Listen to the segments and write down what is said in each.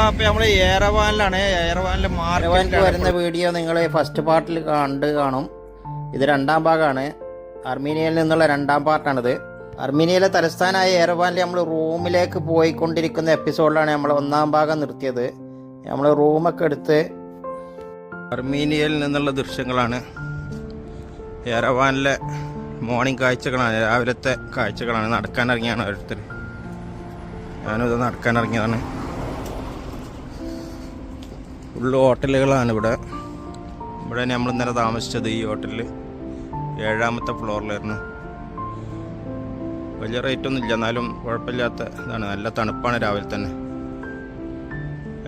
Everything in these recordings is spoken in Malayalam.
അപ്പോൾ നമ്മൾ ഏറവാനിലാണ്. ഏറവാനിലെ മാർക്കറ്റിൽ വരുന്ന വീഡിയോ നിങ്ങൾ ഫസ്റ്റ് പാർട്ടിൽ കാണും. ഇത് രണ്ടാം ഭാഗമാണ്. അർമീനിയയിൽ നിന്നുള്ള രണ്ടാം പാർട്ടാണിത്. അർമീനിയയിലെ തലസ്ഥാനമായ ഏറവാനിൽ നമ്മൾ റൂമിലേക്ക് പോയിക്കൊണ്ടിരിക്കുന്ന എപ്പിസോഡിലാണ് നമ്മൾ ഒന്നാം ഭാഗം നിർത്തിയത്. നമ്മൾ റൂമൊക്കെ എടുത്ത് അർമീനിയയിൽ നിന്നുള്ള ദൃശ്യങ്ങളാണ്. ഏറവാനിലെ മോർണിംഗ് കാഴ്ചകളാണ്, രാവിലത്തെ കാഴ്ചകളാണ്. നടക്കാനിറങ്ങിയാണ് ഓരോരുത്തർ. ഞാനിത് നടക്കാനിറങ്ങിയതാണ്. ഫുള്ള് ഹോട്ടലുകളാണ് ഇവിടെ. ഇവിടെ നമ്മൾ ഇന്നലെ താമസിച്ചത് ഈ ഹോട്ടലിൽ 7ാമത്തെ ഫ്ലോറിലായിരുന്നു. വലിയ റേറ്റൊന്നും ഇല്ല, എന്നാലും കുഴപ്പമില്ലാത്ത ഇതാണ്. നല്ല തണുപ്പാണ് രാവിലെ തന്നെ.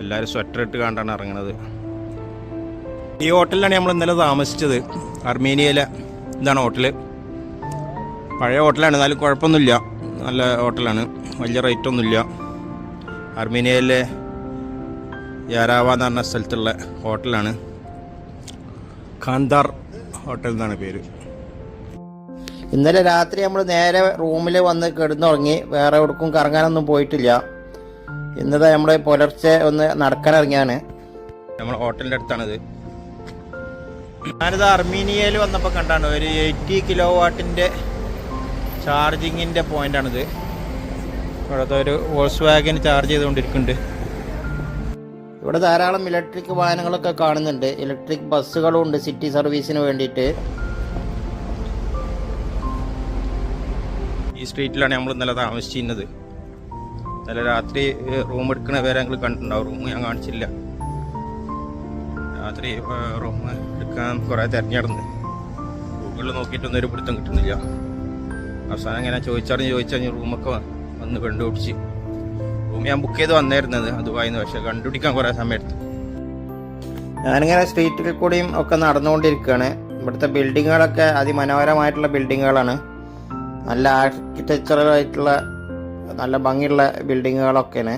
എല്ലാവരും സ്വെറ്റർ ഇട്ട് കണ്ടാണ് ഇറങ്ങുന്നത്. ഈ ഹോട്ടലിലാണ് നമ്മൾ ഇന്നലെ താമസിച്ചത്. അർമീനിയയിലെ ഇതാണ് ഹോട്ടൽ. പഴയ ഹോട്ടലാണ്, എന്നാലും കുഴപ്പമൊന്നുമില്ല. നല്ല ഹോട്ടലാണ്, വലിയ റേറ്റൊന്നുമില്ല. അർമീനിയയിലെ യാരാവ എന്ന് പറഞ്ഞ സ്ഥലത്തുള്ള ഹോട്ടലാണ്. ഖാൻദാർ ഹോട്ടൽ എന്നാണ് പേര്. ഇന്നലെ രാത്രി നമ്മൾ നേരെ റൂമിൽ വന്ന് കിടന്നുറങ്ങി. വേറെ എവിടേക്കും കറങ്ങാനൊന്നും പോയിട്ടില്ല. ഇന്നത്തെ നമ്മൾ പുലർച്ചെ ഒന്ന് നടക്കാനിറങ്ങിയാണ്. നമ്മൾ ഹോട്ടലിൻ്റെ അടുത്താണിത്. ഞാനിത് അർമീനിയയിൽ വന്നപ്പോൾ കണ്ടാണ് ഒരു 80 കിലോ വാട്ടിൻ്റെ ചാർജിങ്ങിൻ്റെ പോയിൻ്റാണിത്. ഇവിടുത്തെ ഒരു വോൾസ് വാഗൻ ചാർജ് ചെയ്തുകൊണ്ടിരിക്കുന്നുണ്ട്. ഇവിടെ ധാരാളം ഇലക്ട്രിക് വാഹനങ്ങളൊക്കെ കാണുന്നുണ്ട്. ഇലക്ട്രിക് ബസ്സുകളും ഉണ്ട് സിറ്റി സർവീസിന് വേണ്ടിയിട്ട്. ഈ സ്ട്രീറ്റിലാണ് നമ്മൾ ഇന്നലെ താമസിച്ചിരുന്നത്. ഇന്നലെ രാത്രി റൂം എടുക്കണ വരെ ഞങ്ങൾ കണ്ടിട്ടുണ്ടാവും. റൂം ഞാൻ കാണിച്ചില്ല. രാത്രി റൂം എടുക്കാൻ കുറേ തിരഞ്ഞെടുന്ന് ഗൂഗിളിൽ നോക്കിയിട്ടൊന്നും ഒരു പിടുത്തം കിട്ടുന്നില്ല. അവസാനം ഇങ്ങനെ ചോദിച്ചാൽ റൂമൊക്കെ വന്ന് കണ്ടുപിടിച്ച്. റൂം ഞാൻ ബുക്ക് ചെയ്ത് വന്നായിരുന്നത് അതുവായിരുന്നു, പക്ഷെ കണ്ടുപിടിക്കാൻ കുറേ സമയം എടുത്തു. ഞാനിങ്ങനെ സ്ട്രീറ്റിൽ കൂടിയും ഒക്കെ നടന്നുകൊണ്ടിരിക്കുകയാണ്. ഇവിടുത്തെ ബിൽഡിങ്ങുകളൊക്കെ അതിമനോഹരമായിട്ടുള്ള ബിൽഡിങ്ങുകളാണ്. നല്ല ആർക്കിടെക്ചറലായിട്ടുള്ള നല്ല ഭംഗിയുള്ള ബിൽഡിങ്ങുകളൊക്കെയാണ്.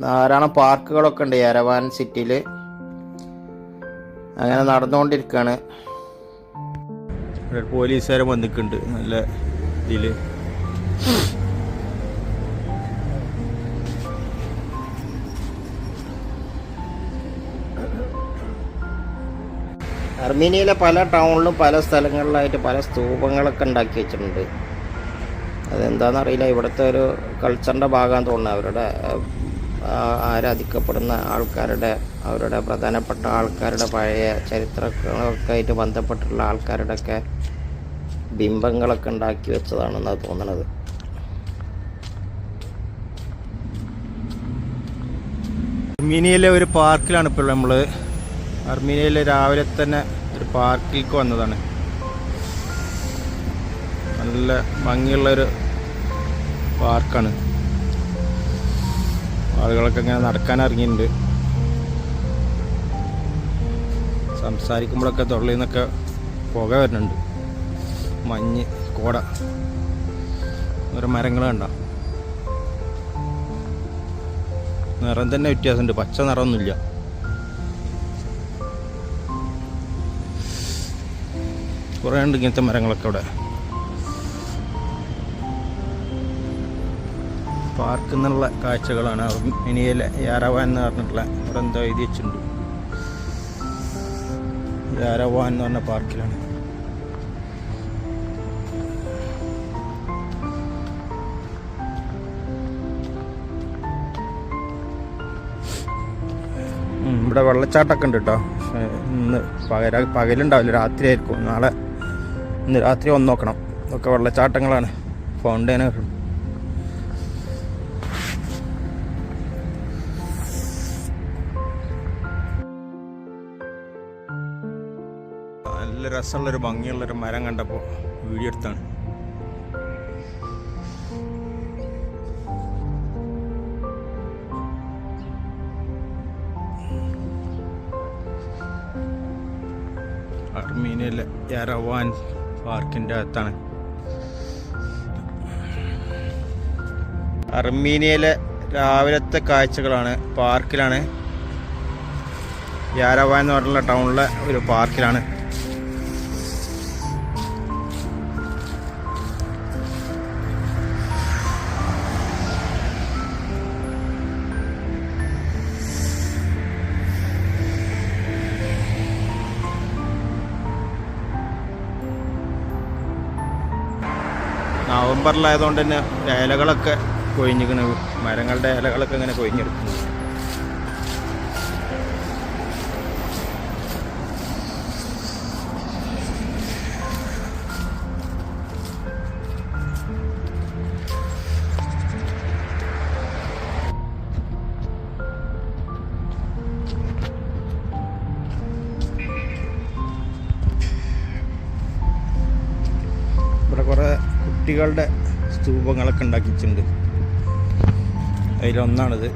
ധാരാളം പാർക്കുകളൊക്കെ ഉണ്ട് യെരവാൻ സിറ്റിയിൽ. അങ്ങനെ നടന്നുകൊണ്ടിരിക്കുകയാണ്. പോലീസുകാരൻ വന്നിട്ടുണ്ട് നല്ല ഇതിൽ. അർമീനിയയിലെ പല ടൗണിലും പല സ്ഥലങ്ങളിലായിട്ട് പല സ്തൂപങ്ങളൊക്കെ ഉണ്ടാക്കി വെച്ചിട്ടുണ്ട്. അതെന്താണെന്നറിയില്ല. ഇവിടുത്തെ ഒരു കൾച്ചറിൻ്റെ ഭാഗമാണെന്ന് തോന്നുന്നത്. അവരുടെ ആരാധിക്കപ്പെടുന്ന ആൾക്കാരുടെ, അവരുടെ പ്രധാനപ്പെട്ട ആൾക്കാരുടെ പഴയ ചരിത്രങ്ങളൊക്കെ ആയിട്ട് ബന്ധപ്പെട്ടുള്ള ആൾക്കാരുടെയൊക്കെ ബിംബങ്ങളൊക്കെ ഉണ്ടാക്കി വെച്ചതാണെന്നാണ് തോന്നുന്നത്. അർമീനിയയിലെ ഒരു പാർക്കിലാണ് ഇപ്പോൾ നമ്മൾ. അർമീനിയയിലെ രാവിലെ തന്നെ ഒരു പാർക്കിലേക്ക് വന്നതാണ്. നല്ല ഭംഗിയുള്ളൊരു പാർക്കാണ്. ആളുകളൊക്കെ ഇങ്ങനെ നടക്കാൻ ഇറങ്ങിയിട്ടുണ്ട്. സംസാരിക്കുമ്പോഴൊക്കെ തൊള്ളിൽ നിന്നൊക്കെ പുക വരുന്നുണ്ട്. മഞ്ഞ് കോട, ഓരോ മരങ്ങൾ കണ്ട നിറം തന്നെ വ്യത്യാസമുണ്ട്. പച്ച നിറമൊന്നുമില്ല. കുറേ ഉണ്ട് ഇങ്ങനത്തെ മരങ്ങളൊക്കെ ഇവിടെ. പാർക്കിൽ നിന്നുള്ള കാഴ്ചകളാണ്. അർമീനിയയിലെ യാരവാൻ എന്ന് പറഞ്ഞിട്ടുള്ള ഇവിടെ എന്തോ എഴുതി വെച്ചിട്ടുണ്ട്. യാരവാൻ എന്ന് പറഞ്ഞ പാർക്കിലാണ്. ഇവിടെ വെള്ളച്ചാട്ടമൊക്കെ ഉണ്ട് കേട്ടോ. ഇന്ന് പകലുണ്ടാവില്ല, രാത്രി ആയിരിക്കും. ഇന്ന് രാത്രി വന്ന് നോക്കണം. ഇതൊക്കെ വെള്ളച്ചാട്ടങ്ങളാണ്. ഫൗണ്ടൈനർ. നല്ല രസമുള്ളൊരു ഭംഗിയുള്ളൊരു മരം കണ്ടപ്പോൾ വീഡിയോ എടുത്താണ്. അർമീനിയയിലെ യെരവാൻ പാർക്കിൻ്റെ അകത്താണ്. അർമീനിയയിലെ രാവിലത്തെ കാഴ്ചകളാണ്. പാർക്കിലാണ്. യാരവാൻ എന്ന് പറഞ്ഞുള്ള ടൗണിലെ ഒരു പാർക്കിലാണ്. നവംബറിലായതുകൊണ്ട് തന്നെ ഇലകളൊക്കെ കൊഴിഞ്ഞിരിക്കണ, മരങ്ങളുടെ ഇലകളൊക്കെ ഇങ്ങനെ കൊഴിഞ്ഞെടുക്കുന്നു. ഇവിടെ കുറേ കുട്ടികളുടെ സ്തൂപങ്ങളൊക്കെ ഉണ്ടാക്കിയിട്ടുണ്ട്. അതിലൊന്നാണിത്.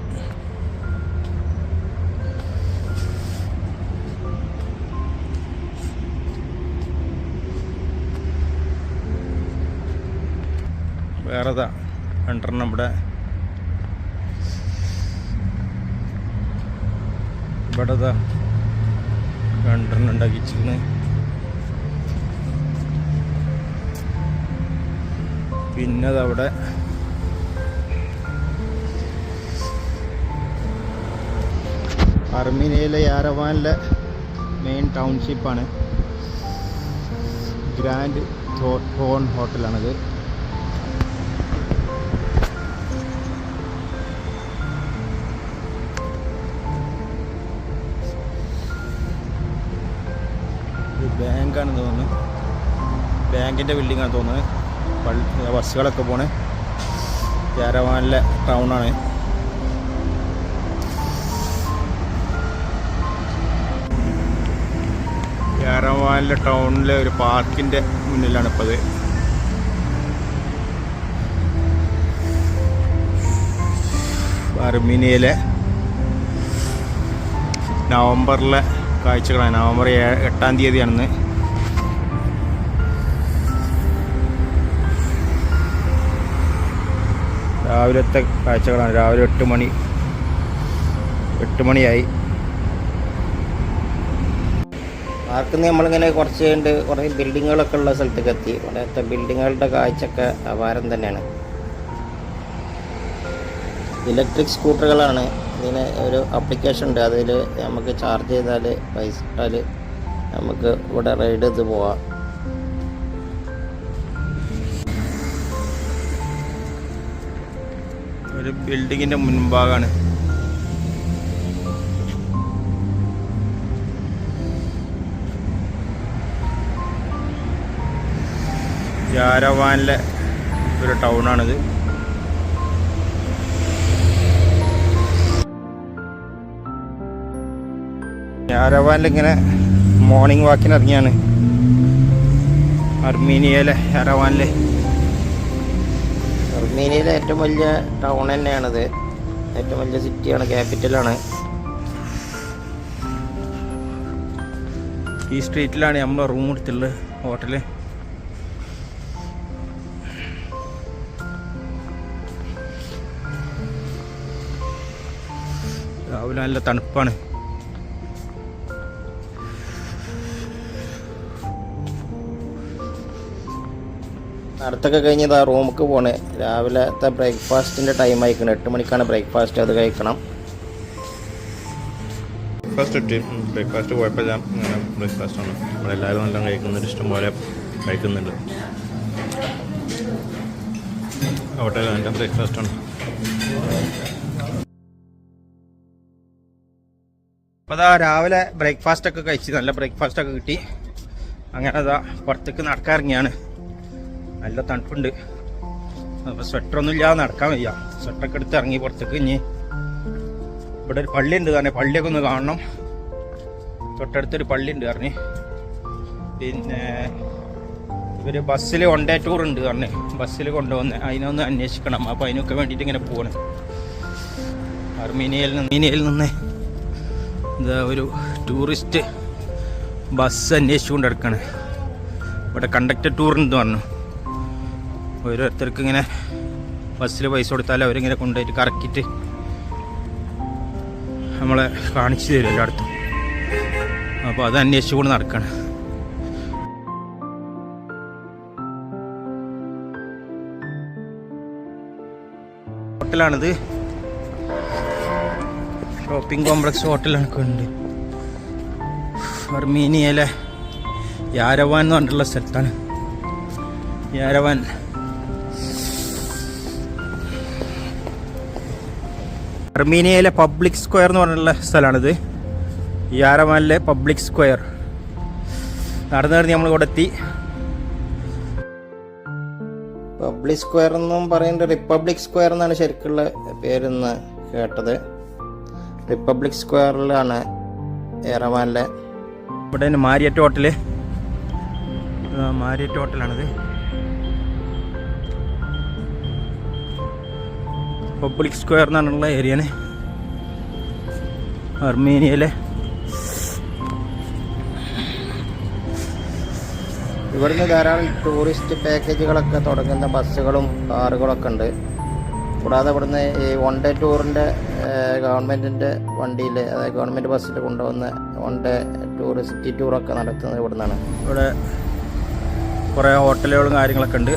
വേറെതാ രണ്ടെണ്ണം ഇവിടെ രണ്ടെണ്ണം ഉണ്ടാക്കിച്ചിരുന്നു. പിന്നെ അതവിടെ അർമീനിയയിലെ യാരവാനിലെ മെയിൻ ടൗൺഷിപ്പാണ്. ഗ്രാൻഡ് ഹോൺ ഹോട്ടലാണത്. ഒരു ബാങ്കാണെന്ന് തോന്നുന്നു, ബാങ്കിൻ്റെ ബിൽഡിങ്ങാണ് തോന്നുന്നത്. ബസ്സുകളൊക്കെ പോണേ യാരവാനിലെ ടൗണാണ്. യാരവാനിലെ ടൗണിലെ ഒരു പാർക്കിൻ്റെ മുന്നിലാണ് ഇപ്പോൾ അത്. അർമീനിയയിലെ നവംബറിലെ കാഴ്ചകളാണ്. നവംബർ 8-ാം തീയതിയാണെന്ന്. രാവിലത്തെ കാഴ്ചകളാണ്. രാവിലെ 8 മണിയായി. പാർക്കിൽ നിന്ന് നമ്മളിങ്ങനെ കുറച്ച് കഴിഞ്ഞിട്ട് കുറേ ബിൽഡിങ്ങുകളൊക്കെ ഉള്ള സ്ഥലത്തേക്ക് എത്തി. അവിടുത്തെ ബിൽഡിങ്ങുകളുടെ കാഴ്ചയൊക്കെ അപാരം തന്നെയാണ്. ഇലക്ട്രിക് സ്കൂട്ടറുകളാണ്. ഇതിന് ഒരു ആപ്ലിക്കേഷൻ ഉണ്ട്, അതിൽ നമുക്ക് ചാർജ് ചെയ്താൽ പൈസ ഇട്ടാൽ നമുക്ക് ഇവിടെ റൈഡ് ചെയ്ത് പോവാം. ഒരു ബിൽഡിങ്ങിൻ്റെ മുൻഭാഗമാണ്. യാരവാനിലെ ഒരു ടൗണാണിത്. യാരവാനിലിങ്ങനെ മോർണിംഗ് വാക്കിന് ഇറങ്ങിയാണ്. അർമീനിയയിലെ യാരവാനിലെ അർമീനിയയിലെ ഏറ്റവും വലിയ ടൗൺ തന്നെയാണിത്. ഏറ്റവും വലിയ സിറ്റിയാണ്, ക്യാപിറ്റലാണ്. ഈ സ്ട്രീറ്റിലാണ് നമ്മൾ റൂം എടുത്തുള്ളത്, ഹോട്ടല്. രാവിലെ നല്ല തണുപ്പാണ്. അടുത്തൊക്കെ കഴിഞ്ഞത് ആ റൂമിലേക്ക് പോണേ. രാവിലത്തെ ബ്രേക്ക്ഫാസ്റ്റിൻ്റെ ടൈം ആയിക്കണം. 8 മണിക്കാണ് ബ്രേക്ക്ഫാസ്റ്റ്, അത് കഴിക്കണം. ബ്രേക്ക്ഫാസ്റ്റ് കുഴപ്പമില്ല, അങ്ങനെ ബ്രേക്ക്ഫാസ്റ്റാണ്. നമ്മളെല്ലാവരും നല്ല കഴിക്കുന്നുണ്ട്, ഇഷ്ടംപോലെ കഴിക്കുന്നുണ്ട്. ഹോട്ടലിൽ നല്ല ബ്രേക്ക്ഫാസ്റ്റാണ്. അപ്പോൾ അതാ രാവിലെ ബ്രേക്ക്ഫാസ്റ്റൊക്കെ കഴിച്ച് നല്ല ബ്രേക്ക്ഫാസ്റ്റൊക്കെ കിട്ടി. അങ്ങനെ അതാ പുറത്തേക്ക് നടക്കാറിങ്ങിയാണ്. നല്ല തണുപ്പുണ്ട്. അപ്പോൾ സ്വെറ്ററൊന്നും ഇല്ലാതെ നടക്കാൻ വയ്യ. സ്വെറ്ററൊക്കെ എടുത്ത് ഇറങ്ങി പുറത്തേക്ക്. ഇനി ഇവിടെ ഒരു പള്ളിയുണ്ട്, കാരണം പള്ളിയൊക്കെ ഒന്ന് കാണണം. തൊട്ടടുത്തൊരു പള്ളിയുണ്ട് പറഞ്ഞ്. പിന്നെ ഇവർ ബസ്സിൽ 1 ഡേ ടൂർ ഉണ്ട് പറഞ്ഞ്, ബസ്സിൽ കൊണ്ടുവന്ന് അതിനൊന്ന് അന്വേഷിക്കണം. അപ്പോൾ അതിനൊക്കെ വേണ്ടിയിട്ട് ഇങ്ങനെ പോകണം. അർമീനിയയിൽ നിന്ന് ഇതാ ഒരു ടൂറിസ്റ്റ് ബസ് അന്വേഷിച്ചുകൊണ്ട് എടുക്കണം. ഇവിടെ കണ്ടക്ടർ ടൂറിന് പറഞ്ഞു. ഓരോരുത്തർക്ക് ഇങ്ങനെ ബസ്സിൽ പൈസ കൊടുത്താൽ അവരിങ്ങനെ കൊണ്ടുപോയിട്ട് കറക്കിയിട്ട് നമ്മളെ കാണിച്ചു തരും എല്ലായിടത്തും. അപ്പോൾ അത് അന്വേഷിച്ചുകൊണ്ട് നടക്കണം. ഹോട്ടലാണിത്, ഷോപ്പിംഗ് കോംപ്ലക്സ് ഹോട്ടലൊക്കെ ഉണ്ട്. അർമീനിയയിലെ യാരവാൻ എന്ന് പറഞ്ഞിട്ടുള്ള സ്ഥലത്താണ്. യാരവാൻ അർമീനിയയിലെ പബ്ലിക് സ്ക്വയർ എന്ന് പറഞ്ഞുള്ള സ്ഥലമാണിത്. യാരവാനിലെ പബ്ലിക് സ്ക്വയർ. നടന്ന് നമ്മൾ ഇവിടെ എത്തി. പബ്ലിക് സ്ക്വയർ എന്നും പറയുന്നത് റിപ്പബ്ലിക് സ്ക്വയർ എന്നാണ് ശരിക്കുള്ള പേരെന്ന് കേട്ടത്. റിപ്പബ്ലിക് സ്ക്വയറിലാണ് യെറവാനിലെ. ഇവിടെ മാരിയറ്റ് ഹോട്ടല്. മാരിയറ്റ് ഹോട്ടലാണിത്. പബ്ലിക് സ്ക്വയർ എന്നാണുള്ള ഏരിയയാണ് അർമേനിയയിലെ. ഇവിടുന്ന് ധാരാളം ടൂറിസ്റ്റ് പാക്കേജുകളൊക്കെ തുടങ്ങുന്ന ബസ്സുകളും കാറുകളൊക്കെ ഉണ്ട്. കൂടാതെ ഇവിടുന്ന് ഈ വൺ ഡേ ടൂറിൻ്റെ ഗവൺമെൻറ്റിൻ്റെ വണ്ടിയിൽ, അതായത് ഗവൺമെൻറ് ബസ്സിൽ കൊണ്ടുവന്ന വൺ ഡേ ടൂറിസ്റ്റ് ടൂറൊക്കെ നടത്തുന്നത് ഇവിടുന്നാണ്. ഇവിടെ കുറേ ഹോട്ടലുകളും കാര്യങ്ങളൊക്കെ ഉണ്ട്.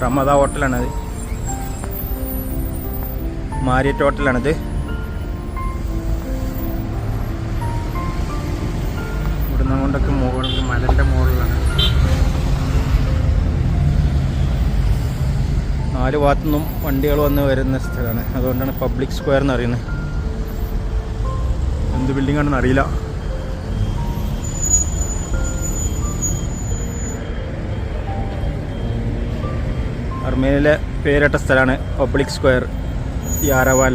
റമദ ഹോട്ടലാണത്. മാരിയറ്റ് ഹോട്ടലാണിത്. ഇവിടുന്ന് കൊണ്ടൊക്കെ മുകളിൽ മലൻ്റെ മുകളിലാണ്. 4 ഭാഗത്തുനിന്നും വണ്ടികൾ വന്ന് വരുന്ന സ്ഥലമാണ്. അതുകൊണ്ടാണ് പബ്ലിക് സ്ക്വയർ എന്ന് അറിയുന്നത്. എന്ത് ബിൽഡിംഗ് ആണെന്ന് അറിയില്ല. അർമേനിയയിലെ പേരിട്ട സ്ഥലമാണ് പബ്ലിക് സ്ക്വയർ. യാരവാൻ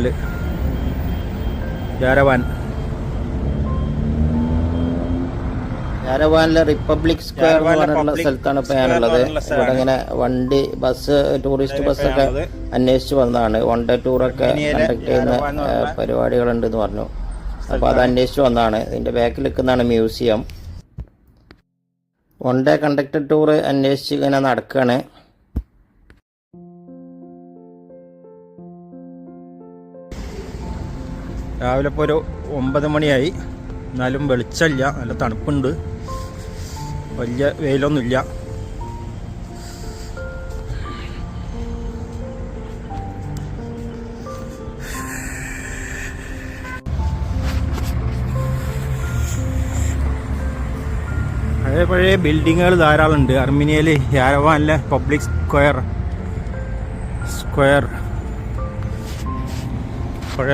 യാരവാനിലെ റിപ്പബ്ലിക് സ്ക്വയർ എന്ന് പറഞ്ഞിട്ടുള്ള സ്ഥലത്താണ് ഇപ്പോൾ ഞാനുള്ളത്. ഇവിടെ ഇങ്ങനെ വണ്ടി, ബസ്, ടൂറിസ്റ്റ് ബസ്സൊക്കെ അന്വേഷിച്ച് വന്നതാണ്. വൺ ഡേ ടൂറൊക്കെ കണ്ടക്ട് ചെയ്യുന്ന പരിപാടികളുണ്ടെന്ന് പറഞ്ഞു. അപ്പോൾ അത് അന്വേഷിച്ച് വന്നതാണ്. ഇതിൻ്റെ ബാക്കിൽ നിൽക്കുന്നതാണ് museum. One day conducted tour അന്വേഷിച്ച് ഇങ്ങനെ നടക്കുകയാണ്. രാവിലെ ഇപ്പോൾ ഒരു 9 മണിയായി. എന്നാലും വെളിച്ചമില്ല, നല്ല തണുപ്പുണ്ട്, വലിയ വെയിലൊന്നുമില്ല. പഴയ ബിൽഡിങ്ങുകൾ ധാരാളം ഉണ്ട് അർമീനിയയിൽ. യാരവാനിലെ പബ്ലിക് സ്ക്വയർ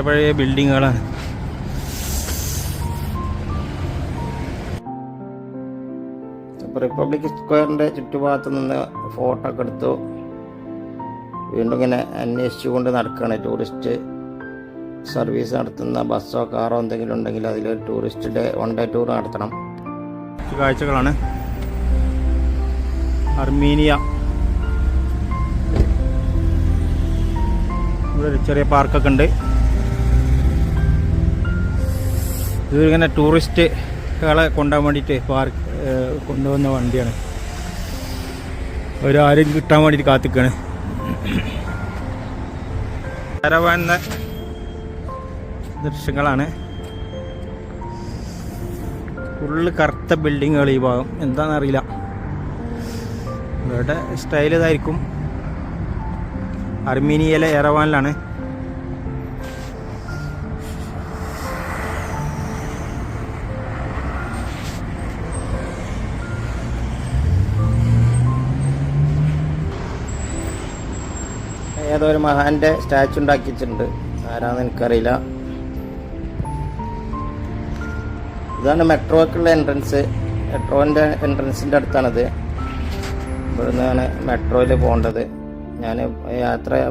പഴയ ബിൽഡിങ്ങുകളാണ്. റിപ്പബ്ലിക് സ്ക്വയറിൻ്റെ ചുറ്റുഭാഗത്ത് നിന്ന് ഫോട്ടോ ഒക്കെ എടുത്തു. വീണ്ടും ഇങ്ങനെ അന്വേഷിച്ചുകൊണ്ട് നടക്കുകയാണ്. ടൂറിസ്റ്റ് സർവീസ് നടത്തുന്ന ബസ്സോ കാറോ എന്തെങ്കിലും ഉണ്ടെങ്കിൽ അതിലൊരു ടൂറിസ്റ്റ് വൺ ഡേ ടൂർ നടത്തണം. കാഴ്ചകളാണ് അർമീനിയ. ഇവിടെ ഒരു ചെറിയ പാർക്കൊക്കെ ഉണ്ട്. ഇതിങ്ങനെ ടൂറിസ്റ്റുകളെ കൊണ്ടുപോകാൻ വേണ്ടിയിട്ട് കൊണ്ടുവന്ന വണ്ടിയാണ്. ഒരാരും കിട്ടാൻ വേണ്ടിയിട്ട് കാത്തിക്കാണ്. യാരവാനിലെ ദൃശ്യങ്ങളാണ്. ഫുള്ള് കറുത്ത ബിൽഡിങ്ങുകൾ ഈ ഭാഗം. എന്താണെന്നറിയില്ല. ഇവരുടെ സ്റ്റൈൽ ഇതായിരിക്കും. അർമീനിയയിലെ യെറവാനിലാണ്. ഏതോ ഒരു മഹാന്റെ സ്റ്റാച്ചു ഉണ്ടാക്കിയിട്ടുണ്ട്. ആരാന്ന് എനിക്കറിയില്ല. ഇതാണ് മെട്രോക്കുള്ള എൻട്രൻസ്. മെട്രോൻ്റെ എൻട്രൻസിൻ്റെ അടുത്താണിത്. ഇവിടുന്നാണ് മെട്രോയിൽ പോകേണ്ടത്. ഞാൻ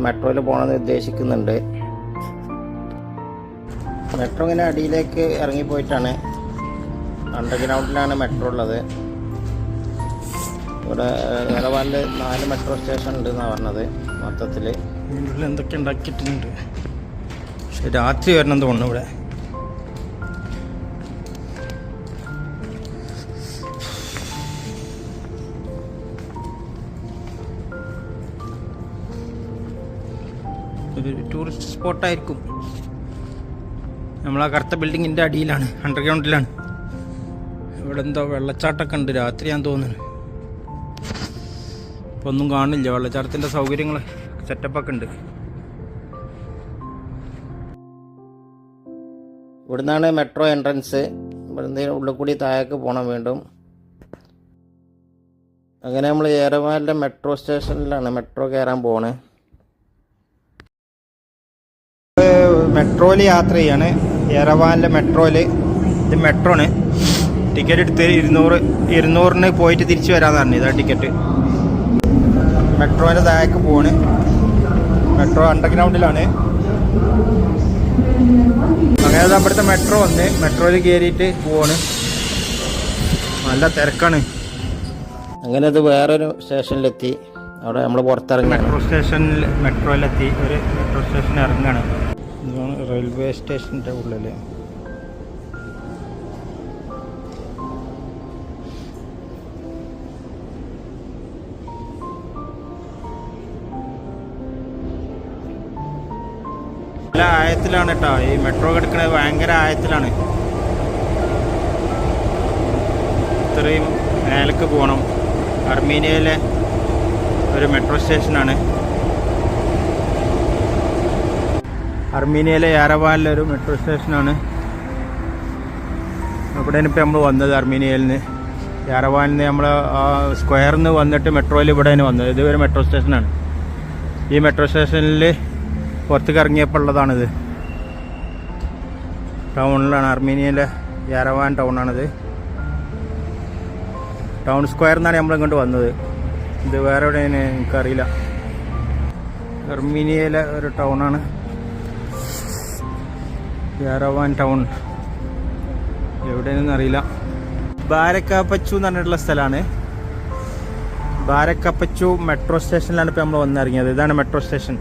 മെട്രോയിൽ പോകണമെന്ന് ഉദ്ദേശിക്കുന്നുണ്ട്. മെട്രോ ഇങ്ങനെ അടിയിലേക്ക് ഇറങ്ങിപ്പോയിട്ടാണ്. അണ്ടർഗ്രൗണ്ടിലാണ് മെട്രോ ഉള്ളത്. ഇവിടെ യെറവാനിൽ 4 മെട്രോ സ്റ്റേഷൻ ഉണ്ട് എന്നാണ് പറഞ്ഞത് മൊത്തത്തിൽ. എന്തൊക്കെ ഉണ്ടാക്കിയിട്ടുണ്ട്. പക്ഷെ രാത്രി വരണം തോന്നുന്നു. ഇവിടെ ഒരു ടൂറിസ്റ്റ് സ്പോട്ടായിരിക്കും. നമ്മളാ കറുത്ത ബിൽഡിങ്ങിൻ്റെ അടിയിലാണ്, അണ്ടർഗ്രൗണ്ടിലാണ്. ഇവിടെ എന്തോ വെള്ളച്ചാട്ടമൊക്കെ ഉണ്ട്. രാത്രിയാന്ന് തോന്നുന്നു. ഇപ്പോൾ ഒന്നും കാണില്ല. വെള്ളച്ചാട്ടത്തിൻ്റെ സൗകര്യങ്ങൾ സെറ്റപ്പൊക്കെ ഉണ്ട്. ഇവിടുന്നാണ് മെട്രോ എൻട്രൻസ്. ഇവിടുന്ന് ഉള്ളിൽ കൂടി താഴേക്ക് പോകണം വീണ്ടും. അങ്ങനെ നമ്മൾ യെറവാനിലെ മെട്രോ സ്റ്റേഷനിലാണ് മെട്രോ കയറാൻ പോണേ. മെട്രോയിൽ യാത്ര ചെയ്യാണ്. യെരവാനിലെ മെട്രോയിൽ. ഇത് മെട്രോ ആണ്. ടിക്കറ്റ് എടുത്ത് 200 പോയിട്ട് തിരിച്ചു വരാമെന്ന് പറഞ്ഞു. ഇതാ ടിക്കറ്റ്. മെട്രോൻ്റെ താഴേക്ക് പോവാണ്. മെട്രോ അണ്ടർഗ്രൗണ്ടിലാണ്. അങ്ങനെ അവിടുത്തെ മെട്രോ വന്ന് മെട്രോയിൽ കയറിയിട്ട് പോവാണ്. നല്ല തിരക്കാണ്. അങ്ങനെ അത് വേറൊരു സ്റ്റേഷനിലെത്തി. അവിടെ നമ്മൾ പുറത്തിറങ്ങി. മെട്രോയിലെത്തി. ഒരു മെട്രോ സ്റ്റേഷൻ ഇറങ്ങാണ്. ഇതാണ് റെയിൽവേ സ്റ്റേഷൻ്റെ ഉള്ളിൽ. നല്ല ആഴത്തിലാണ് കേട്ടോ ഈ മെട്രോ കിടക്കുന്നത്. ഭയങ്കര ആഴത്തിലാണ്. ഇത്രയും മേലേക്ക് പോകണം. അർമീനിയയിലെ ഒരു മെട്രോ സ്റ്റേഷനാണ്. അർമീനിയയിലെ യെരവാനിലെ ഒരു മെട്രോ സ്റ്റേഷനാണ്. ഇവിടെയാണ് ഇപ്പോൾ നമ്മൾ വന്നത്. അർമീനിയയിൽ നിന്ന് യെരവാനിൽ നിന്ന് നമ്മൾ ആ സ്ക്വയറിൽ നിന്ന് വന്നിട്ട് മെട്രോയിൽ ഇവിടെയാണ് വന്നത്. ഇത് ഒരു മെട്രോ സ്റ്റേഷനാണ്. ഈ മെട്രോ സ്റ്റേഷനിൽ പുറത്തേക്ക് ഇറങ്ങിയപ്പോൾ ഉള്ളതാണിത്. ടൗണിലാണ്. അർമീനിയയിലെ യെരവാൻ ടൗണാണിത്. ടൗൺ സ്ക്വയറിൽ നിന്നാണ് നമ്മളിങ്ങോട്ട് വന്നത്. ഇത് വേറെ എവിടെയാണ് എനിക്കറിയില്ല. അർമീനിയയിലെ ഒരു ടൗണാണ് യെരവാൻ ടൗൺ. എവിടെയാണെന്ന് അറിയില്ല. ബാരക്കാപ്പച്ചു എന്ന് പറഞ്ഞിട്ടുള്ള സ്ഥലമാണ്. ബാരക്കാപ്പച്ചു മെട്രോ സ്റ്റേഷനിലാണ് ഇപ്പോൾ നമ്മൾ വന്നിറങ്ങിയത്. ഇതാണ് മെട്രോ സ്റ്റേഷൻ.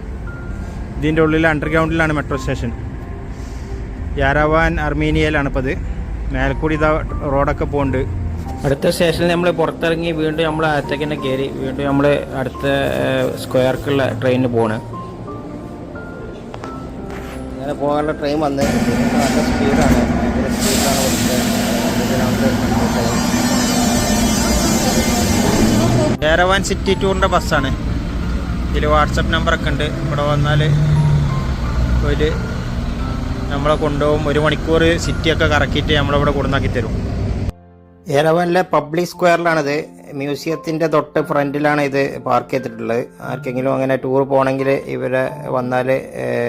ഇതിൻ്റെ ഉള്ളിൽ അണ്ടർഗ്രൗണ്ടിലാണ് മെട്രോ സ്റ്റേഷൻ. യെരവാൻ അർമീനിയയിലാണ് ഇപ്പോൾ ഇത്. മേൽക്കൂടി ഇതാ റോഡൊക്കെ പോകുന്നുണ്ട്. അടുത്ത സ്റ്റേഷനിൽ നമ്മൾ പുറത്തിറങ്ങി വീണ്ടും നമ്മൾ അകത്തേക്ക് തന്നെ കയറി. വീണ്ടും നമ്മൾ അടുത്ത സ്ക്വയർക്കുള്ള ട്രെയിനിന് പോവാണ്. അങ്ങനെ പോകാനുള്ള ട്രെയിൻ വന്ന് നല്ല സ്പീഡാണ്. ഭയങ്കര സ്പീഡിലാണ് യെരവാൻ സിറ്റി ടൂറിൻ്റെ ബസ്സാണ്. ഇതിൽ വാട്സപ്പ് നമ്പറൊക്കെ ഉണ്ട്. ഇവിടെ വന്നാൽ ഒരു നമ്മളെ കൊണ്ടുപോകും. 1 മണിക്കൂർ സിറ്റിയൊക്കെ കറക്കിയിട്ട് നമ്മളിവിടെ കൊണ്ടുവന്നാക്കി തരും. യെരവാനിലെ പബ്ലിക് സ്ക്വയറിലാണിത്. മ്യൂസിയത്തിൻ്റെ തൊട്ട് ഫ്രണ്ടിലാണ് ഇത് പാർക്ക് ചെയ്തിട്ടുള്ളത്. ആർക്കെങ്കിലും അങ്ങനെ ടൂർ പോകണമെങ്കിൽ ഇവരെ വന്നാൽ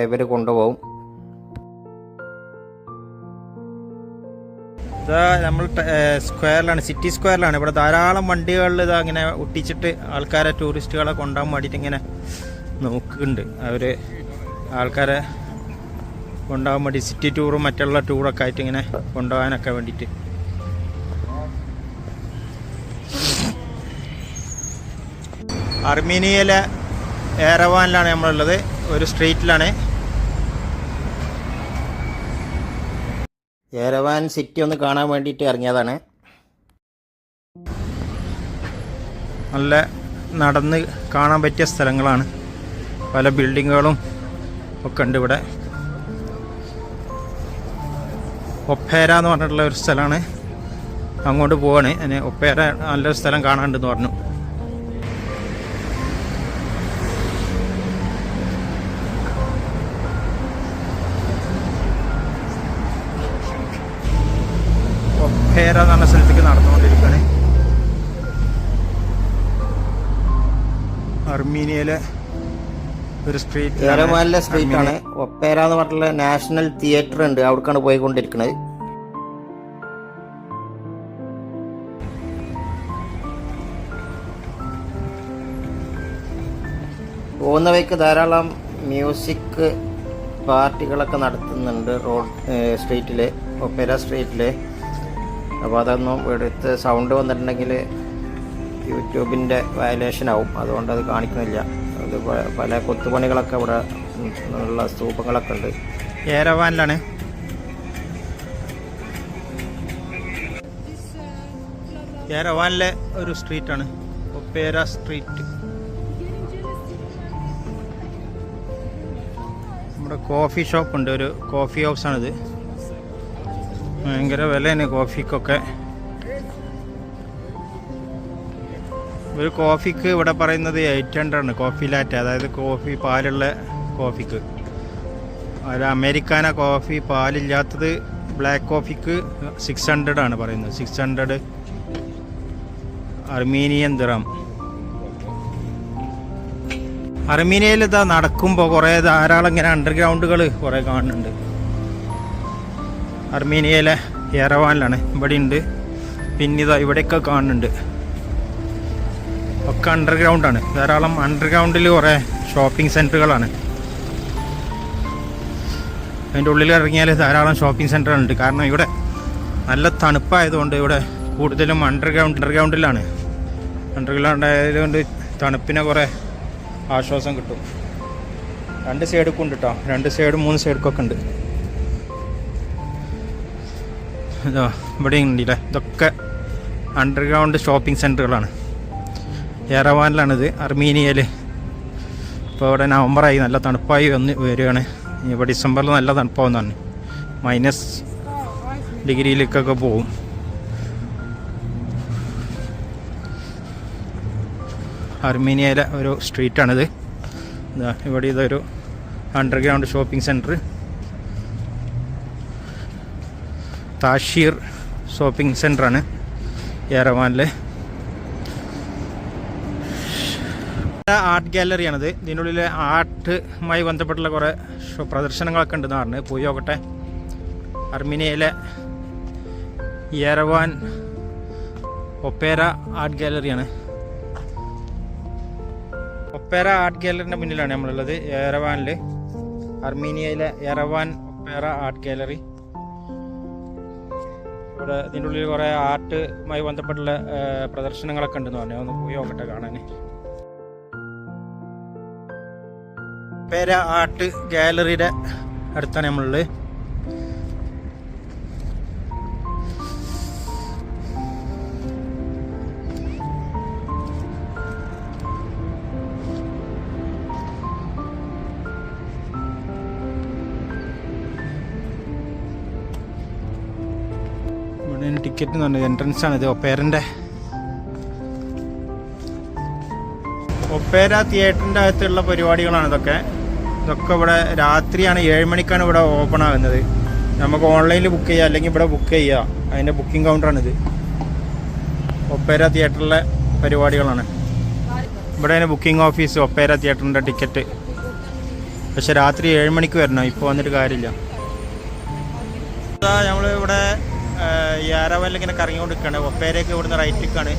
ഇവർ കൊണ്ടുപോകും. ഇതാ നമ്മൾ സ്ക്വയറിലാണ്, സിറ്റി സ്ക്വയറിലാണ്. ഇവിടെ ധാരാളം വണ്ടികളിൽ ഇതാ ഇങ്ങനെ ഒട്ടിച്ചിട്ട് ആൾക്കാരെ, ടൂറിസ്റ്റുകളെ കൊണ്ടുപോകാൻ വേണ്ടിയിട്ട് ഇങ്ങനെ നോക്കുന്നുണ്ട്. അവർ ആൾക്കാരെ കൊണ്ടുപോകാൻ വേണ്ടി സിറ്റി ടൂറും മറ്റുള്ള ടൂറൊക്കെ ആയിട്ട് ഇങ്ങനെ കൊണ്ടുപോകാനൊക്കെ വേണ്ടിയിട്ട്. അർമീനിയയിലെ യെരവാനിലാണ് നമ്മളുള്ളത്. ഒരു സ്ട്രീറ്റിലാണ്. യെരവാൻ സിറ്റി ഒന്ന് കാണാൻ വേണ്ടിയിട്ട് ഇറങ്ങിയതാണ്. നല്ല നടന്ന് കാണാൻ പറ്റിയ സ്ഥലങ്ങളാണ്. പല ബിൽഡിങ്ങുകളും ഒക്കെ ഉണ്ട് ഇവിടെ. ഒപ്പേര എന്ന് പറഞ്ഞിട്ടുള്ള ഒരു സ്ഥലമാണ്. അങ്ങോട്ട് പോവാണ്. അതിന് ഒപ്പേര നല്ലൊരു സ്ഥലം കാണാനുണ്ടെന്ന് പറഞ്ഞു. ഒപ്പേര എന്ന് പറഞ്ഞ സ്ഥലത്തേക്ക് നടന്നുകൊണ്ടിരിക്കുകയാണ്. അർമീനിയയിലെ ഒരു സ്ട്രീറ്റ്, യെരവാനിലെ സ്ട്രീറ്റാണ്. ഒപ്പേര എന്ന് പറഞ്ഞിട്ടുള്ള നാഷണൽ തിയേറ്റർ ഉണ്ട്. അവിടേക്കാണ് പോയിക്കൊണ്ടിരിക്കുന്നത്. പോകുന്ന വഴിക്ക് ധാരാളം മ്യൂസിക് പാർട്ടികളൊക്കെ നടത്തുന്നുണ്ട് സ്ട്രീറ്റിൽ, ഒപ്പേര സ്ട്രീറ്റിൽ. അപ്പോൾ അതൊന്നും എടുത്ത് സൗണ്ട് വന്നിട്ടുണ്ടെങ്കിൽ യൂട്യൂബിൻ്റെ വയലേഷൻ ആവും. അതുകൊണ്ട് അത് കാണിക്കുന്നില്ല. അത് പല കൊത്തുപണികളൊക്കെ ഇവിടെ ഉള്ള സ്തൂപങ്ങളൊക്കെ ഉണ്ട്. യെരവാനിലാണ്. യെരവാനിലെ ഒരു സ്ട്രീറ്റാണ് ഒപ്പേര സ്ട്രീറ്റ്. നമ്മുടെ കോഫി ഷോപ്പ് ഉണ്ട്. ഒരു കോഫി ഹൗസാണിത്. ഭയങ്കര വിലയാണ് കോഫിക്കൊക്കെ. ഒരു കോഫിക്ക് ഇവിടെ പറയുന്നത് 800 ആണ്. കോഫി ലാറ്റ്, അതായത് കോഫി പാലുള്ള കോഫിക്ക്. ഒരു അമേരിക്കാന കോഫി പാലില്ലാത്തത് ബ്ലാക്ക് കോഫിക്ക് 600 ആണ് പറയുന്നത്. 600 അർമീനിയൻ ദിറം. അർമീനിയയിൽ ഇതാ നടക്കുമ്പോൾ കുറേ ധാരാളം ഇങ്ങനെ അണ്ടർഗ്രൗണ്ടുകൾ കുറേ കാണുന്നുണ്ട്. അർമീനിയയിലെ യെറവാനിലാണ്. ഇവിടെ ഉണ്ട്, പിന്നെ ഇതാ ഇവിടെയൊക്കെ കാണുന്നുണ്ട്. ഒക്കെ അണ്ടർഗ്രൗണ്ടാണ്. ധാരാളം അണ്ടർഗ്രൗണ്ടിൽ കുറേ ഷോപ്പിംഗ് സെൻറ്ററുകളാണ്. അതിൻ്റെ ഉള്ളിൽ ഇറങ്ങിയാൽ ധാരാളം ഷോപ്പിംഗ് സെൻറ്ററുകളുണ്ട്. കാരണം ഇവിടെ നല്ല തണുപ്പായതുകൊണ്ട് ഇവിടെ കൂടുതലും അണ്ടർഗ്രൗണ്ടിലാണ്. അണ്ടർഗ്രൗണ്ട് ആയതുകൊണ്ട് തണുപ്പിനെ കുറേ ആശ്വാസം കിട്ടും. 2 സൈഡൊക്കെ ഉണ്ട് കേട്ടോ, 2 സൈഡും 3 സൈഡൊക്കെ ഉണ്ട്. ഇതാ ഇവിടെ ഉണ്ടല്ലേ, ഇതൊക്കെ അണ്ടർഗ്രൗണ്ട് ഷോപ്പിംഗ് സെൻറ്ററുകളാണ്. യെറവാനിലാണിത്, അർമീനിയയിൽ. ഇപ്പോൾ ഇവിടെ നവംബറായി, നല്ല തണുപ്പായി വരികയാണ്. ഇപ്പോൾ ഡിസംബറിൽ നല്ല തണുപ്പാവുന്നതാണ്, -ഡിഗ്രിയിലേക്കൊക്കെ പോവും. അർമീനിയയിലെ ഒരു സ്ട്രീറ്റാണിത്. ഇവിടെ ഇതൊരു underground shopping centre, Tashir shopping സെൻറ്ററാണ് യെറവാനിൽ. ആർട്ട് ഗാലറിയാണിത്. ഇതിനുള്ളിൽ ആർട്ടുമായി ബന്ധപ്പെട്ടുള്ള കുറേ പ്രദർശനങ്ങളൊക്കെ ഉണ്ടെന്ന് പറഞ്ഞ് പോയി നോക്കട്ടെ. അർമീനിയയിലെ യെറവാൻ ഒപ്പേര ആർട്ട് ഗാലറിയാണ്. ഒപ്പേര ആർട്ട് ഗാലറിൻ്റെ മുന്നിലാണ് നമ്മളുള്ളത്, യെറവാനിൽ. അർമീനിയയിലെ യെറവാൻ ഒപ്പേര ആർട്ട് ഗാലറി. ഇവിടെ ഇതിൻ്റെ ഉള്ളിൽ കുറേ ആർട്ടുമായി ബന്ധപ്പെട്ടുള്ള പ്രദർശനങ്ങളൊക്കെ ഉണ്ടെന്ന് പറഞ്ഞു. ഒന്ന് പോയി നോക്കട്ടെ കാണാൻ. ഒപ്പേര ആർട്ട് ഗാലറിയുടെ അടുത്താണ് നമ്മളുള്ളത്. ടിക്കറ്റ് എന്ന് പറഞ്ഞത് എൻട്രൻസ് ആണിത്. ഒപ്പേരൻ്റെ ഒപ്പേര തിയേറ്ററിൻ്റെ അകത്തുള്ള പരിപാടികളാണ് ഇതൊക്കെ. ഇവിടെ രാത്രിയാണ്, 7 മണിക്കാണ് ഇവിടെ ഓപ്പൺ ആകുന്നത്. നമുക്ക് ഓൺലൈനിൽ ബുക്ക് ചെയ്യാം, അല്ലെങ്കിൽ ഇവിടെ ബുക്ക് ചെയ്യാം. അതിൻ്റെ ബുക്കിംഗ് കൗണ്ടറാണിത്. ഒപ്പേര തിയേറ്ററിലെ പരിപാടികളാണ്. ഇവിടെ ബുക്കിംഗ് ഓഫീസ്, ഒപ്പേര തിയേറ്ററിൻ്റെ ടിക്കറ്റ്. പക്ഷെ രാത്രി 7 മണിക്ക് വരണം, ഇപ്പോൾ വന്നിട്ട് കാര്യമില്ല. നമ്മൾ ഇവിടെ യെറവാനിൽ ഇങ്ങനെ കറങ്ങിക്കൊണ്ടിരിക്കുകയാണ്. ഒപ്പേരയൊക്കെ ഇവിടുന്ന് റൈറ്റിലേക്കാണ്.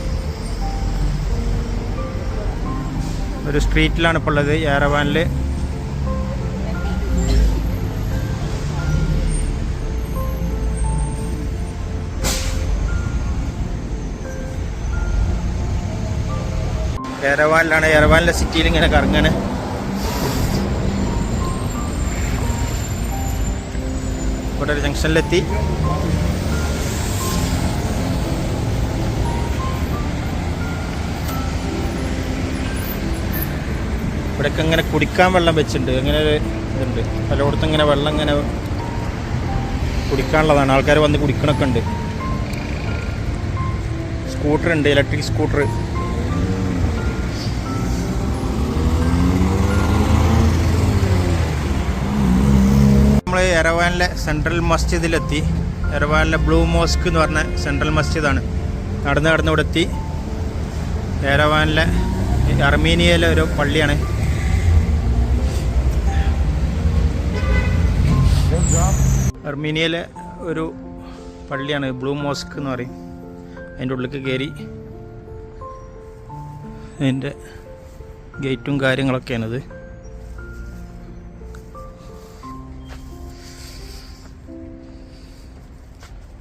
ഒരു സ്ട്രീറ്റിലാണ് ഇപ്പോൾ ഉള്ളത് യെറവാനിൽ. യെറവാനിലെ സിറ്റിയിൽ ഇങ്ങനെ കറങ്ങാണ്. ഇവിടെ ഒരു ജംഗ്ഷനിലെത്തി. ഇവിടെയൊക്കെ ഇങ്ങനെ കുടിക്കാൻ വെള്ളം വെച്ചിട്ടുണ്ട്. അങ്ങനെ ഒരു ഇതുണ്ട്, പലയിടത്തും ഇങ്ങനെ വെള്ളം ഇങ്ങനെ കുടിക്കാനുള്ളതാണ്. ആൾക്കാർ വന്ന് കുടിക്കണൊക്കെ ഉണ്ട്. സ്കൂട്ടർ ഉണ്ട്, ഇലക്ട്രിക് സ്കൂട്ടർ. നമ്മൾ യെറവാനിലെ സെൻട്രൽ മസ്ജിദിലെത്തി. യെറവാനിലെ ബ്ലൂ മോസ്ക് എന്ന് പറഞ്ഞ സെൻട്രൽ മസ്ജിദാണ്. നടന്ന് ഇവിടെ എത്തി. യെറവാനിലെ അർമീനിയയിലെ ഒരു പള്ളിയാണ്. അർമീനിയയിലെ ഒരു പള്ളിയാണ്, ബ്ലൂ മോസ്ക് എന്ന് പറയും. അതിൻ്റെ ഉള്ളിലേക്ക് കയറി അതിൻ്റെ ഗേറ്റും കാര്യങ്ങളൊക്കെയാണിത്.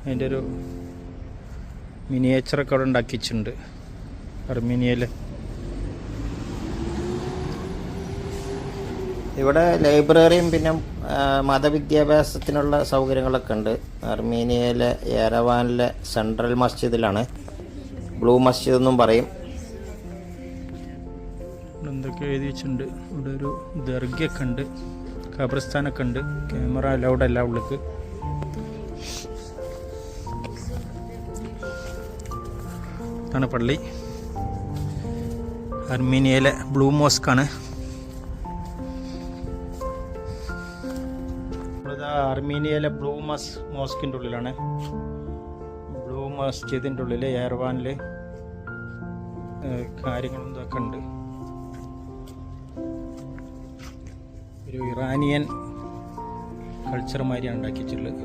അതിൻ്റെ ഒരു മിനിയേച്ചറൊക്കെ അവിടെ ഉണ്ടാക്കി വെച്ചിട്ടുണ്ട് അർമീനിയയിൽ. ഇവിടെ ലൈബ്രറിയും പിന്നെ മതവിദ്യാഭ്യാസത്തിനുള്ള സൗകര്യങ്ങളൊക്കെ ഉണ്ട്. അർമീനിയയിലെ യെറവാനിലെ സെൻട്രൽ മസ്ജിദിലാണ്, ബ്ലൂ മസ്ജിദ് എന്നും പറയും. എന്തൊക്കെ എഴുതി വെച്ചിട്ടുണ്ട്. ഇവിടെ ഒരു ദർഗയൊക്കെ ഉണ്ട്, ഖബർസ്ഥാനൊക്കെ ഉണ്ട്. ക്യാമറ അലൗഡ് അല്ല ഉള്ളിക്ക്. ഇതാണ് പള്ളി. അർമീനിയയിലെ ബ്ലൂ മോസ്കാണ്. അർമീനിയയിലെ ബ്ലൂ മോസ്കിൻ്റെ ഉള്ളിലാണ്. ബ്ലൂ മസ്ജിദിൻ്റെ ഉള്ളിൽ യെറവാനിൽ കാര്യങ്ങളും ഇതൊക്കെ ഉണ്ട്. ഒരു ഇറാനിയൻ കൾച്ചർ മാതിരിയാണ് ഉണ്ടാക്കി വെച്ചിട്ടുള്ളത്.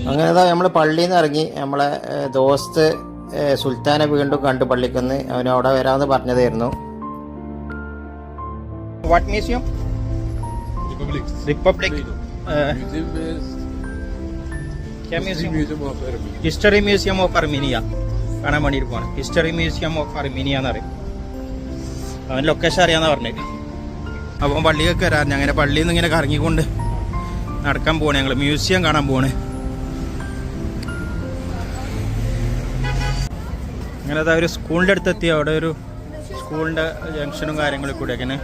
അങ്ങനെ നമ്മൾ പള്ളിയിൽ നിന്ന് ഇറങ്ങി. നമ്മളെ ദോസ്ത് സുൽത്താനെ വീണ്ടും കണ്ടു പള്ളിക്കുന്ന്. അവൻ അവിടെ വരാമെന്ന് പറഞ്ഞതായിരുന്നു. What museum? Republic history museum of Armenia കാണാൻ വേണ്ടിയിട്ട് പോകണം. ഹിസ്റ്ററി മ്യൂസിയം ഓഫ് അർമീനിയ എന്ന് പറയും. അവൻ ലൊക്കേഷൻ അറിയാമെന്ന് പറഞ്ഞത്. അപ്പം പള്ളിയൊക്കെ വരാറുണ്ട്. അങ്ങനെ പള്ളിയിൽ നിന്ന് ഇങ്ങനെ കറങ്ങിക്കൊണ്ട് നടക്കാൻ പോകണേ. ഞങ്ങൾ മ്യൂസിയം കാണാൻ പോകണേ. അങ്ങനെ അതാ ഒരു സ്കൂളിൻ്റെ അടുത്തെത്തി. അവിടെ ഒരു സ്കൂളിൻ്റെ ജംഗ്ഷനും കാര്യങ്ങളും കൂടെ അങ്ങനെ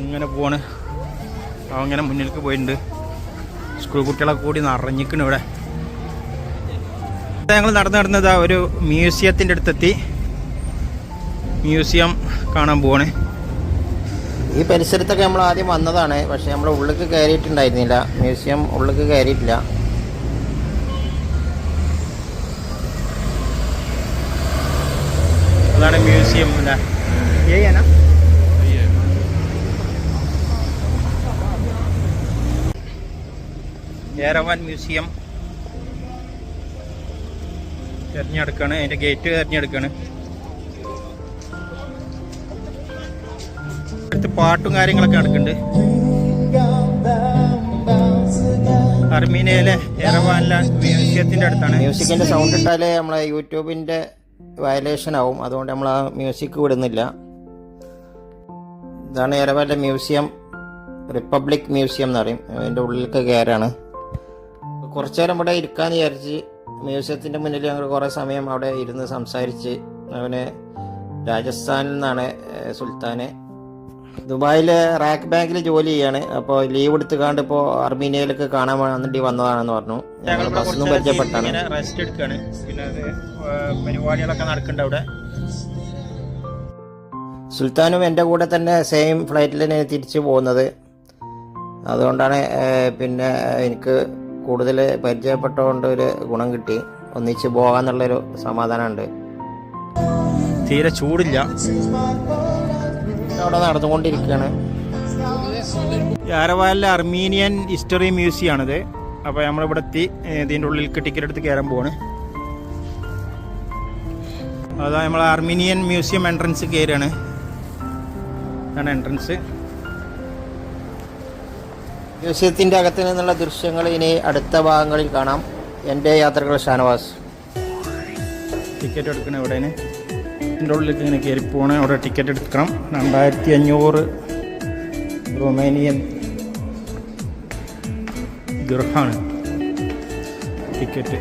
ഇങ്ങനെ പോണ്. അവൻ ഇങ്ങനെ മുന്നിലേക്ക് പോയിട്ടുണ്ട്. സ്കൂൾ കുട്ടികളൊക്കെ കൂടി നിറഞ്ഞിക്കണം ഇവിടെ. ഞങ്ങൾ നടന്നതാ ഒരു മ്യൂസിയത്തിൻ്റെ അടുത്തെത്തി. മ്യൂസിയം കാണാൻ പോവാണ്. ഈ പരിസരത്തൊക്കെ നമ്മൾ ആദ്യം വന്നതാണ്. പക്ഷെ നമ്മൾ ഉള്ളിലേക്ക് കയറിയിട്ടുണ്ടായിരുന്നില്ല. മ്യൂസിയം ഉള്ളിലേക്ക് കയറിയിട്ടില്ല. അതാണ് മ്യൂസിയം അല്ലേ? യേരവാൻ മ്യൂസിയം തിരഞ്ഞെടുക്കാണ്. അതിൻ്റെ ഗേറ്റ് തിരഞ്ഞെടുക്കാണ്. അടുത്ത് പാട്ടും കാര്യങ്ങളൊക്കെ നടക്കുന്നുണ്ട്. അർമീനിയയിലെ യെരവാനിലെ മ്യൂസിയത്തിൻ്റെ അടുത്താണ്. മ്യൂസിക്കിൻ്റെ സൗണ്ട് ഇട്ടാലേ നമ്മളെ യൂട്യൂബിൻ്റെ വയലേഷൻ ആവും. അതുകൊണ്ട് നമ്മൾ ആ മ്യൂസിക് വിടുന്നില്ല. ഇതാണ് യെരവാനിലെ മ്യൂസിയം. റിപ്പബ്ലിക് മ്യൂസിയം എന്ന് പറയും. അതിൻ്റെ ഉള്ളിലേക്ക് കയറാണ്. കുറച്ചു നേരം ഇവിടെ ഇരിക്കാമെന്ന് വിചാരിച്ച് മ്യൂസിയത്തിൻ്റെ മുന്നിൽ ഞങ്ങൾ കുറേ സമയം അവിടെ ഇരുന്ന് സംസാരിച്ച്. അവന് രാജസ്ഥാനിൽ നിന്നാണ് സുൽത്താന്. ദുബായിലെ റാക്ക് ബാങ്കിൽ ജോലി ചെയ്യാണ്. അപ്പോൾ ലീവ് എടുത്തുകാണ്ട് ഇപ്പോൾ അർമീനിയയിലേക്ക് കാണാൻ വേണ്ടി വന്നതാണെന്ന് പറഞ്ഞു. ഞങ്ങൾ ബസ്സിൽ നിന്ന് പരിചയപ്പെട്ടാണ്. റെസ്റ്റ് എടുക്കുകയാണ്. പിന്നെ പരിപാടികളൊക്കെ നടക്കുന്നുണ്ട് അവിടെ. സുൽത്താനും എൻ്റെ കൂടെ തന്നെ സെയിം ഫ്ലൈറ്റിൽ തന്നെ തിരിച്ചു പോകുന്നത്. അതുകൊണ്ടാണ് പിന്നെ എനിക്ക് കൂടുതൽ പരിചയപ്പെട്ടതുകൊണ്ട് ഒരു ഗുണം കിട്ടി. ഒന്നിച്ച് പോകാന്നുള്ളൊരു സമാധാനമുണ്ട്. തീരെ ചൂടില്ല. അവിടെ നടന്നുകൊണ്ടിരിക്കുകയാണ്. യാരവാലിലെ അർമീനിയൻ ഹിസ്റ്ററി മ്യൂസിയം ആണിത്. അപ്പോൾ നമ്മളിവിടെ എത്തി. ഇതിൻ്റെ ഉള്ളിലേക്ക് ടിക്കറ്റ് എടുത്ത് കയറാൻ പോവാണ്. അതാ നമ്മൾ അർമീനിയൻ മ്യൂസിയം എൻട്രൻസ് കയറുകയാണ്. ഇതാണ് എൻട്രൻസ്. മ്യൂസിയത്തിൻ്റെ അകത്ത് നിന്നുള്ള ദൃശ്യങ്ങൾ ഇനി അടുത്ത ഭാഗങ്ങളിൽ കാണാം. എൻ്റെ യാത്രകൾ ഷാനവാസ്. ടിക്കറ്റ് എടുക്കണം. എവിടെയാണ് ഇതിൻ്റെ ഉള്ളിലേക്ക് ഇങ്ങനെ കയറി പോകണം. അവിടെ ടിക്കറ്റ് എടുക്കണം. 2500 റൊമേനിയൻ ദിർഹാണ് ടിക്കറ്റ്.